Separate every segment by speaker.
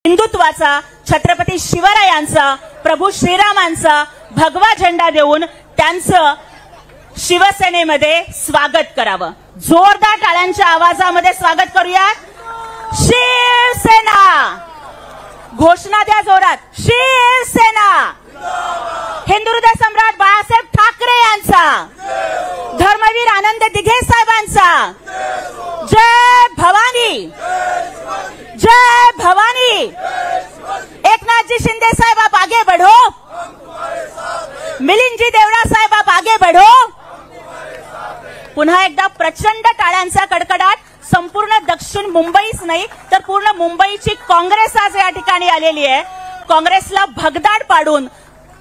Speaker 1: हिंदुत्वाचा, छत्रपती शिवरायांचा, प्रभू श्रीरामांचा भगवा झेंडा देऊन त्यांचं शिवसेनेमध्ये स्वागत करावं। जोरदार टाळ्यांच्या आवाजामध्ये स्वागत करूया। शिवसेना, घोषणा द्या जोरात, शिवसेना। हिंदुहृदय सम्राट बाळासाहेब ठाकरे यांचा, धर्मवीर आनंद दिघे साहेबांचा, जय भवानी, जय भवानी। एकनाथजी शिंदे साहेब आप आगे बढ़ो, मिलिंदजी देवरा साहेब आप आगे बढ़ो। पुन्हा एकदा प्रचंड टाळ्यांचा कडकडाट। संपूर्ण दक्षिण मुंबईच नाही तर पूर्ण मुंबईची काँग्रेस आज या ठिकाणी आलेली आहे। काँग्रेसला भगदाड पाडून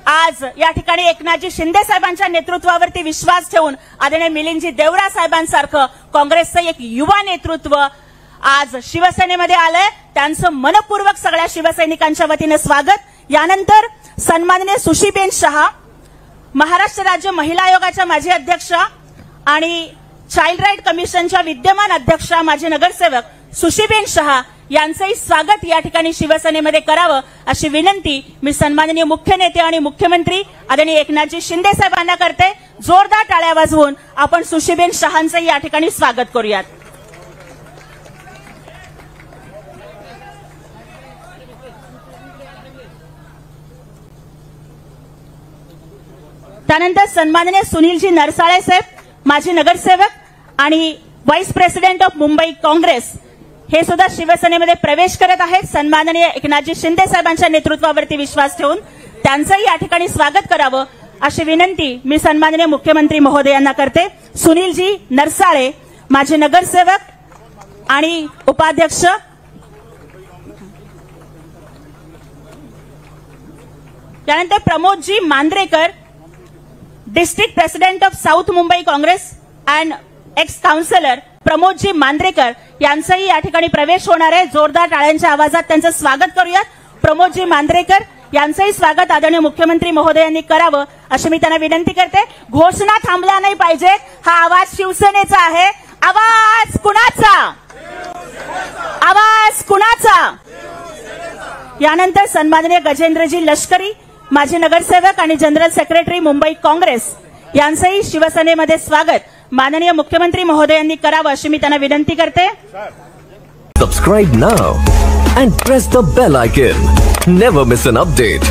Speaker 1: आज या ठिकाणी एकनाथजी शिंदे साहेबांच्या नेतृत्वावरती विश्वास ठेवून आदरणीय मिलिंदजी देवरा साहेबांसारखं काँग्रेसचं एक युवा नेतृत्व आज शिवसेनेमध्ये आलंय। त्यांचं मनपूर्वक सगळ्या शिवसैनिकांच्या वतीने स्वागत। यानंतर सन्माननीय सुशीबेन शहा, महाराष्ट्र राज्य महिला आयोगाच्या माजी अध्यक्षा आणि चाइल्ड राईट कमिशनच्या विद्यमान अध्यक्षा माजी नगरसेवक सुशीबेन शहा यांचंही स्वागत या ठिकाणी शिवसेनेमध्ये करावं अशी विनंती मी सन्माननीय मुख्य नेते आणि मुख्यमंत्री आदरणीय एकनाथजी शिंदे साहेबांना करते। जोरदार टाळ्या वाजवून आपण सुशीबेन शहांचंही या ठिकाणी स्वागत करूयात। त्यानंतर सन्माननीय सुनीलजी नरसाळे साहेब, माजी नगरसेवक आणि vice president of Mumbai Congress, हे सुद्धा शिवसेनेमध्ये प्रवेश करत आहेत। सन्माननीय एकनाथजी शिंदे साहेबांच्या नेतृत्वावरती विश्वास ठेवून त्यांचंही या ठिकाणी स्वागत करावं अशी विनंती मी सन्माननीय मुख्यमंत्री महोदयांना करते। सुनीलजी नरसाळे, माजी नगरसेवक आणि उपाध्यक्ष, त्यानंतर Pramodji Mandrekar, district president of south Mumbai Congress and ex councillor Pramodji Mandrekar यांचाही या ठिकाणी प्रवेश होणार आहे। जोरदार टाळ्यांच्या आवाजात त्यांचं स्वागत करूयात। प्रमोदजी मांद्रेकर यांचंही स्वागत आदरणीय मुख्यमंत्री महोदयांनी करावं अशी मी त्यांना विनंती करते। घोषणा थांबल्या नाही पाहिजे, हा आवाज शिवसेनेचा आहे। आवाज कुणाचा? आवाज कुणाचा? यानंतर सन्माननीय गजेंद्रजी लष्करी, माजी नगरसेवक आणि जनरल सेक्रेटरी मुंबई काँग्रेस यांचंही शिवसेनेमध्ये स्वागत माननीय मुख्यमंत्री महोदयांनी करावं अशी मी त्यांना विनंती करते।
Speaker 2: Subscribe now and press the bell icon. Never miss an update.